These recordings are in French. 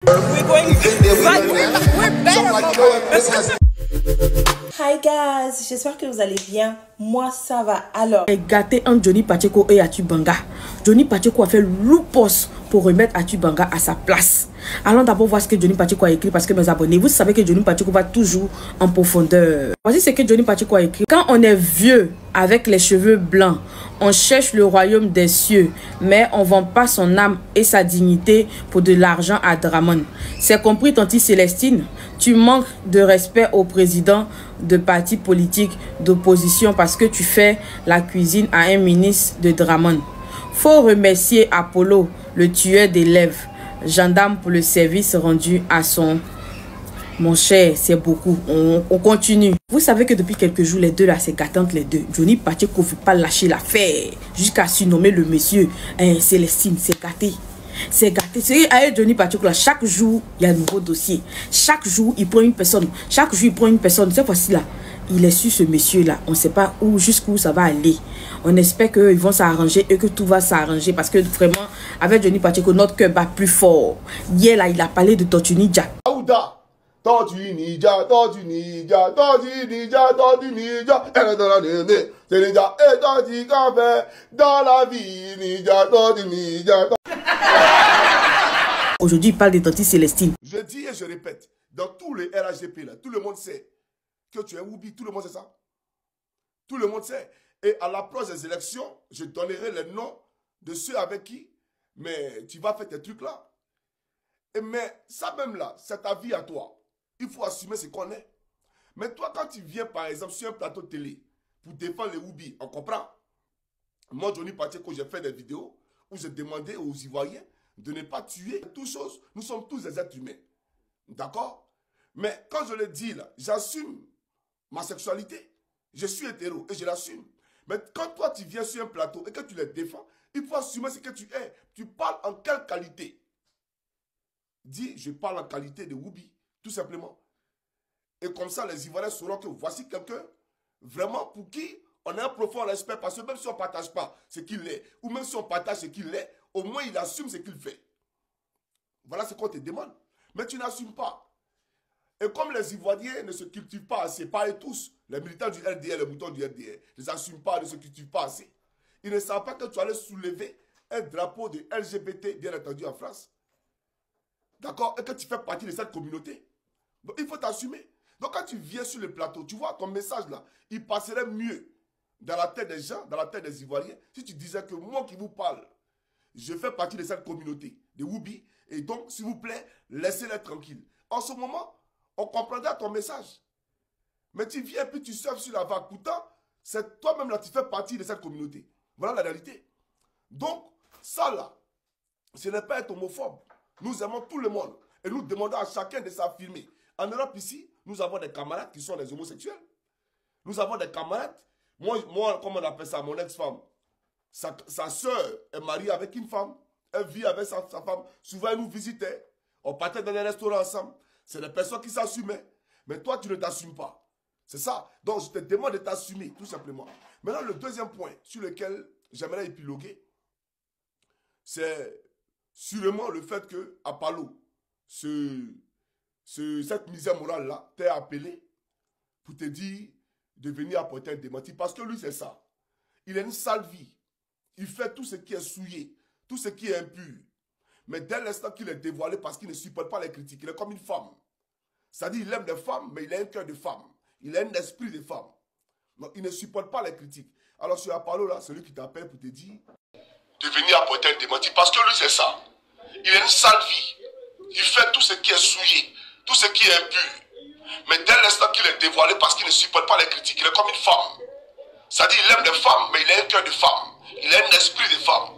Hi guys, j'espère que vous allez bien. Moi ça va. Alors, gâté un Johnny Pacheco et Atu Banga. Johnny Pacheco a fait loupos pour remettre Atu Banga à sa place. Allons d'abord voir ce que Johnny Pacheco a écrit, parce que mes abonnés, vous savez que Johnny Pacheco va toujours en profondeur. Voici ce que Johnny Pacheco a écrit. Quand on est vieux avec les cheveux blancs, on cherche le royaume des cieux, mais on ne vend pas son âme et sa dignité pour de l'argent à Dramon. C'est compris, Tanti Célestine? Tu manques de respect au président de parti politique d'opposition parce que tu fais la cuisine à un ministre de Dramon. Faut remercier Apollo, le tueur d'élèves, gendarme, pour le service rendu à son... Mon cher, c'est beaucoup. On continue. Vous savez que depuis quelques jours, les deux là, c'est gâtantes les deux. Johnny Pacheco ne veut pas lâcher l'affaire jusqu'à surnommer le monsieur Célestine. C'est gâté. C'est gâté. C'est avec Johnny Pacheco là, chaque jour, il y a un nouveau dossier. Chaque jour, il prend une personne. Chaque jour, il prend une personne. Cette fois-ci là, il est sur ce monsieur là. On ne sait pas où, jusqu'où ça va aller. On espère qu'ils vont s'arranger et que tout va s'arranger. Parce que vraiment, avec Johnny Pacheco, notre cœur bat plus fort. Hier là, il a parlé de Tortue Ninja. Tortue Ninja, Tortue Ninja, Tortue Ninja, Tortue Ninja, elle est dans la nez, c'est Ninja et Tortue Café, dans la vie, Ninja, Tortue Ninja. Aujourd'hui, il parle de Tanti Célestine. Je dis et je répète, dans tous les RHGP là, tout le monde sait que tu es Woubi, tout le monde sait ça. Tout le monde sait. Et à l'approche des élections, je donnerai les noms de ceux avec qui, mais tu vas faire tes trucs là. Et mais ça même là, c'est ta vie à toi. Il faut assumer ce qu'on est. Mais toi, quand tu viens, par exemple, sur un plateau de télé pour défendre les Woubi, on comprend. Moi, Johnny Pacheco, j'ai fait des vidéos où j'ai demandé aux Ivoiriens de ne pas tuer. Toutes choses, nous sommes tous des êtres humains. D'accord? Mais quand je le dis là, j'assume ma sexualité. Je suis hétéro et je l'assume. Mais quand toi, tu viens sur un plateau et que tu les défends, il faut assumer ce que tu es. Tu parles en quelle qualité? Dis, je parle en qualité de Woubi. Tout simplement. Et comme ça, les Ivoiriens sauront que voici quelqu'un vraiment pour qui on a un profond respect. Parce que même si on ne partage pas ce qu'il est, ou même si on partage ce qu'il est, au moins il assume ce qu'il fait. Voilà ce qu'on te demande. Mais tu n'assumes pas. Et comme les Ivoiriens ne se cultivent pas assez, pas et tous, les militants du RDR, les moutons du RDR, ne s'assument pas, ne se cultivent pas assez. Ils ne savent pas que tu allais soulever un drapeau de LGBT, bien entendu, en France. D'accord? Et que tu fais partie de cette communauté. Donc, il faut t'assumer. Donc, quand tu viens sur le plateau, tu vois, ton message là, il passerait mieux dans la tête des gens, dans la tête des Ivoiriens, si tu disais que moi qui vous parle, je fais partie de cette communauté, de Woubi, et donc, s'il vous plaît, laissez-les tranquilles. En ce moment, on comprendrait ton message. Mais tu viens et puis tu surfes sur la vague. Pourtant, c'est toi-même là, tu fais partie de cette communauté. Voilà la réalité. Donc, ça là, ce n'est pas être homophobe. Nous aimons tout le monde. Et nous demandons à chacun de s'affirmer. En Europe ici, nous avons des camarades qui sont des homosexuels. Nous avons des camarades. Moi comment on appelle ça, mon ex-femme. Sa soeur est mariée avec une femme. Elle vit avec sa femme. Souvent, elle nous visitait. On partait dans les restaurants ensemble. C'est des personnes qui s'assumaient. Mais toi, tu ne t'assumes pas. C'est ça. Donc, je te demande de t'assumer, tout simplement. Maintenant, le deuxième point sur lequel j'aimerais épiloguer, c'est sûrement le fait que Apollo, cette misère morale-là, t'est appelé pour te dire de venir apporter un démenti. Parce que lui, c'est ça. Il a une sale vie. Il fait tout ce qui est souillé, tout ce qui est impur. Mais dès l'instant qu'il est dévoilé, parce qu'il ne supporte pas les critiques, il est comme une femme. C'est-à-dire qu'il aime les femmes, mais il a un cœur de femme. Il a un esprit de femme. Donc, il ne supporte pas les critiques. Alors, sur Apollo, là, c'est lui qui t'appelle pour te dire de venir apporter un démenti. Parce que lui, c'est ça. Il a une sale vie. Il fait tout ce qui est souillé, tout ce qui est impur. Mais dès l'instant qu'il est dévoilé, parce qu'il ne supporte pas les critiques, il est comme une femme. C'est-à-dire qu'il aime les femmes, mais il a un cœur de femme. Il a un esprit de femme.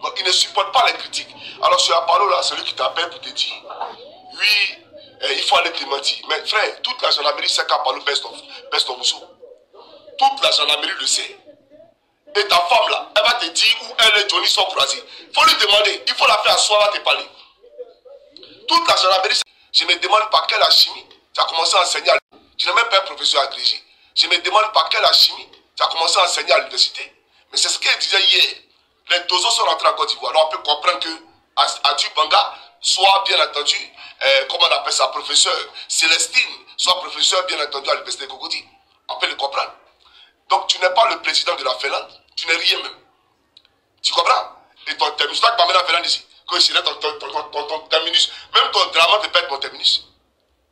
Donc, il ne supporte pas les critiques. Alors, sur Apollo, là, c'est lui qui t'appelle pour te dire oui, il faut aller démentir. Mais frère, toute la gendarmerie sait qu'Apollo baisse ton mousseau. Toute la gendarmerie le sait. Et ta femme là, elle va te dire où elle et Johnny sont croisés. Il faut lui demander, il faut la faire asseoir, elle va te parler. Toute la gendarmerie, je me demande par quelle chimie tu as commencé à enseigner à l'université. Tu n'es même pas un professeur agrégé. Je me demande par quelle chimie tu as commencé à enseigner à l'université. Mais c'est ce qu'elle disait hier. Les dozos sont rentrés en Côte d'Ivoire. Alors on peut comprendre que Atu Banga soit bien entendu, comment on appelle ça, professeur Célestine, soit professeur bien entendu à l'université de Cocody. On peut le comprendre. Donc tu n'es pas le président de la Finlande, tu n'es rien même. Tu comprends? Et ton terminus, toi qui m'amènes en Finlande ici, que je serai ton terminus, même ton drama peut perdre mon terminus.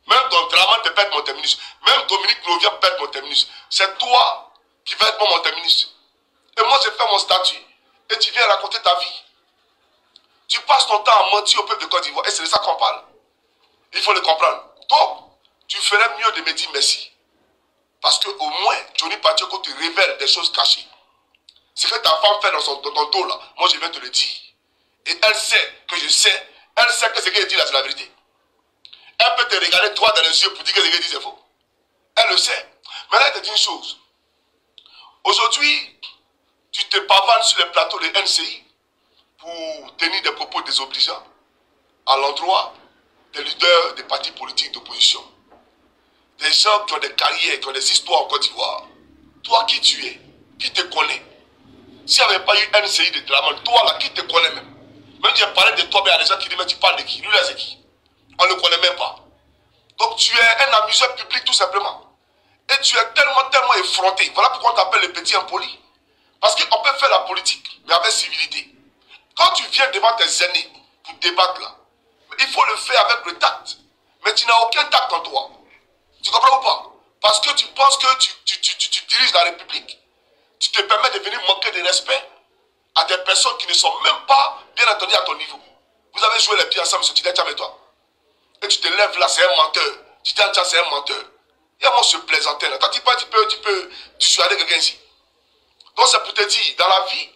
Même ton drama peut perdre mon terminus. Même Dominique Novia peut perdre mon terminus. C'est toi qui vas être mon terminus. Et moi je fais mon statut et tu viens raconter ta vie. Tu passes ton temps à mentir au peuple de Côte d'Ivoire et c'est de ça qu'on parle. Il faut le comprendre. Donc, tu ferais mieux de me dire merci. Parce qu'au moins, Johnny Pacheco te révèle des choses cachées. Ce que ta femme fait dans ton dos là, moi je viens te le dire. Et elle sait que je sais, elle sait que ce qu'elle dit là c'est la vérité. Elle peut te regarder droit dans les yeux pour dire que ce qu'elle dit c'est faux. Elle le sait. Mais là, elle te dit une chose. Aujourd'hui, tu te pavanes sur les plateaux de NCI pour tenir des propos désobligeants à l'endroit des leaders des partis politiques d'opposition. Des gens qui ont des carrières, qui ont des histoires en Côte d'Ivoire. Toi, qui tu es? Qui te connaît? S'il n'y avait pas eu NCI de Dramane, toi là, qui te connaît même? Même si j'ai parlé de toi, mais il y a des gens qui disent, mais tu parles de qui? Lui là, c'est qui? On ne le connaît même pas. Donc tu es un amuseur public tout simplement. Et tu es tellement effronté. Voilà pourquoi on t'appelle le petit impoli. Parce qu'on peut faire la politique, mais avec civilité. Quand tu viens devant tes aînés pour débattre là, il faut le faire avec le tact. Mais tu n'as aucun tact en toi. Tu comprends ou pas? Parce que tu penses que tu diriges la République. Tu te permets de venir manquer de respect à des personnes qui ne sont même pas bien entendues à ton niveau. Vous avez joué les pieds ensemble, M. Tidetiam et toi. Et tu te lèves là, c'est un menteur. Tidetiam, c'est un menteur. Il y a moi ce plaisantin là. Quand tu parles, tu peux dissuader quelqu'un ici. Donc c'est pour te dire, dans la vie,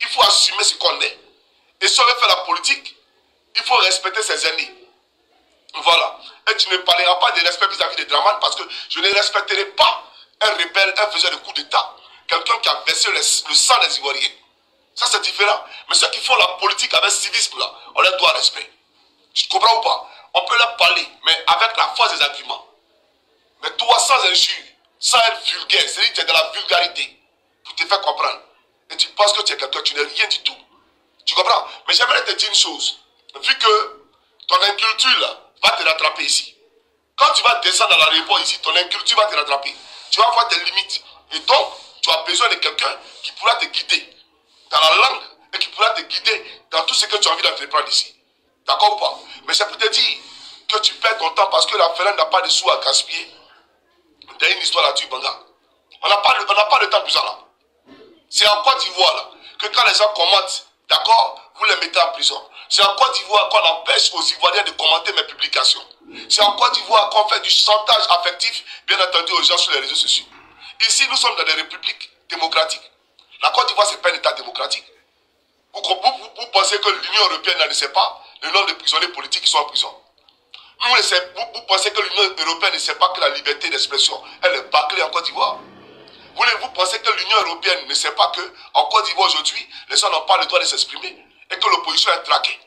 il faut assumer ce qu'on est. Et si on veut faire la politique, il faut respecter ses aînés. Voilà. Et tu ne parleras pas de respect vis-à-vis de Dramane parce que je ne respecterai pas un rebelle, un faiseur de coup d'État. Quelqu'un qui a versé le sang des Ivoiriens. Ça c'est différent. Mais ceux qui font la politique avec civisme là, on leur doit respect. Tu comprends ou pas? On peut leur parler, mais avec la force des arguments. Mais toi, sans injure, sans être vulgaire, c'est-à-dire que tu es dans la vulgarité pour te faire comprendre. Et tu penses que tu es quelqu'un, tu n'es rien du tout. Tu comprends? Mais j'aimerais te dire une chose. Vu que ton inculture là, va te rattraper ici. Quand tu vas descendre dans l'aéroport ici, ton inculture va te rattraper. Tu vas avoir des limites. Et donc, tu as besoin de quelqu'un qui pourra te guider dans la langue et qui pourra te guider dans tout ce que tu as envie d'entreprendre ici. D'accord ou pas? Mais c'est pour te dire que tu perds ton temps parce que la Finlande n'a pas de sous à gaspiller. Il y a une histoire là-dessus, Banga. On n'a pas le temps pour ça là. C'est en Côte d'Ivoire là que quand les gens commentent, d'accord, vous les mettez en prison. C'est en Côte d'Ivoire qu'on empêche aux Ivoiriens de commenter mes publications. C'est en Côte d'Ivoire qu'on fait du chantage affectif, bien entendu, aux gens sur les réseaux sociaux. Ici, nous sommes dans des républiques démocratiques. La Côte d'Ivoire, ce n'est pas un État démocratique. Vous pensez que l'Union européenne ne sait pas le nombre de prisonniers politiques qui sont en prison? Vous pensez que l'Union européenne ne sait pas que la liberté d'expression, elle est bâclée en Côte d'Ivoire? Vous pensez que l'Union européenne ne sait pas qu'en Côte d'Ivoire aujourd'hui, les gens n'ont pas le droit de s'exprimer et que l'opposition est traquée?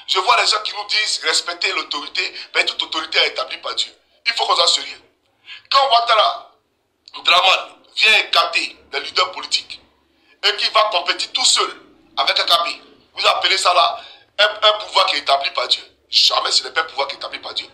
Je vois les gens qui nous disent respecter l'autorité, mais toute autorité est établie par Dieu. Il faut qu'on soit sérieux. Quand Ouattara Dramane vient écarter des leaders politiques et qui va compétir tout seul avec AKP, vous appelez ça là un pouvoir qui est établi par Dieu. Jamais ce n'est pas un pouvoir qui est établi par Dieu.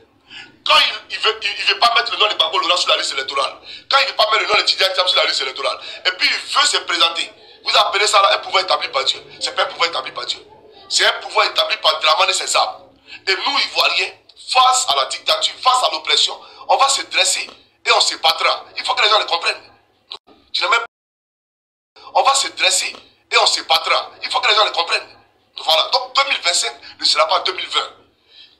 Quand il veut pas mettre le nom de Gbagbo Laurent sur la liste électorale, quand il ne veut pas mettre le nom de Tidetiam sur la liste électorale, et puis il veut se présenter, vous appelez ça là un pouvoir établi par Dieu. Ce n'est pas un pouvoir établi par Dieu. C'est un pouvoir établi par Dramane et ses armes. Et nous, Ivoiriens, face à la dictature, face à l'oppression, on va se dresser et on se battra. Il faut que les gens le comprennent. On va se dresser et on se battra. Il faut que les gens le comprennent. Voilà. Donc 2025 ne sera pas 2020.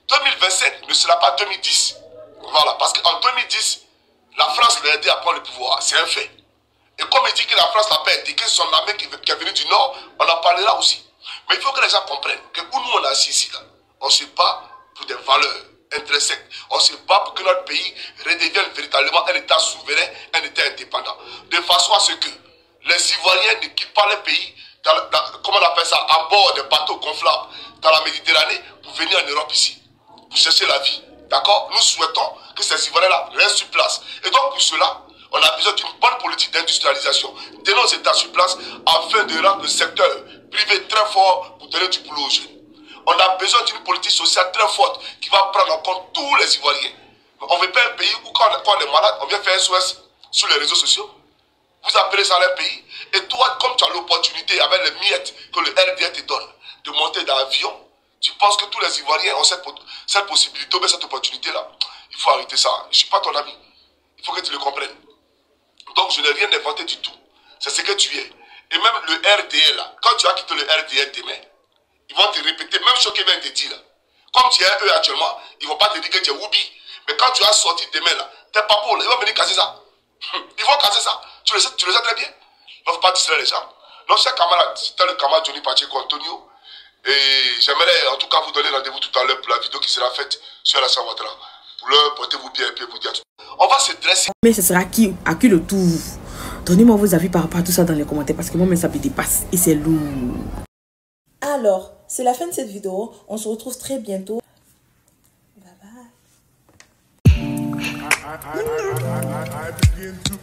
2025 ne sera pas 2010. Voilà. Parce qu'en 2010, la France l'a aidé à prendre le pouvoir. C'est un fait. Et comme il dit que la France n'a pas aidé, que c'est son armée qui est venue du Nord, on en parlera aussi. Mais il faut que les gens comprennent que où nous on est assis ici, là, on se bat pour des valeurs intrinsèques. On se bat pour que notre pays redevienne véritablement un État souverain, un État indépendant. De façon à ce que les Ivoiriens ne quittent pas le pays, comment on appelle ça, à bord des bateaux gonflables dans la Méditerranée pour venir en Europe ici, pour chercher la vie. D'accord? Nous souhaitons que ces Ivoiriens-là restent sur place. Et donc pour cela, on a besoin d'une bonne politique d'industrialisation de nos États sur place afin de rendre le secteur privé très fort pour donner du boulot aux jeunes. On a besoin d'une politique sociale très forte qui va prendre en compte tous les Ivoiriens. On ne veut pas un pays où quand on est malade, on vient faire un SOS sur les réseaux sociaux. Vous appelez ça un pays. Et toi, comme tu as l'opportunité avec les miettes que le RDA te donne de monter dans l'avion, tu penses que tous les Ivoiriens ont cette possibilité, mais cette opportunité-là. Il faut arrêter ça. Je ne suis pas ton ami. Il faut que tu le comprennes. Donc, je n'ai rien inventé du tout. C'est ce que tu es. Et même le RDA, là, quand tu as quitté le RDA demain, ils vont te répéter, même ce qu'ils viennent te dire. Là. Comme tu es eux actuellement, ils ne vont pas te dire que tu es Woubi. Mais quand tu as sorti demain, là, tes papas, ils vont venir casser ça. Ils vont casser ça. Tu le sais très bien. Il ne faut pas distraire les gens. Donc, chers camarades, c'était le camarade Johnny Pacheco Antonio. Et j'aimerais en tout cas vous donner rendez-vous tout à l'heure pour la vidéo qui sera faite sur Alassane Ouattara. Pour l'heure, portez-vous bien et puis vous dire tout. On va se dresser. Mais ce sera qui, à qui le tour? Donnez-moi vos avis par rapport à tout ça dans les commentaires parce que moi, ça me dépasse et c'est lourd. Alors, c'est la fin de cette vidéo. On se retrouve très bientôt. Bye bye. I begin to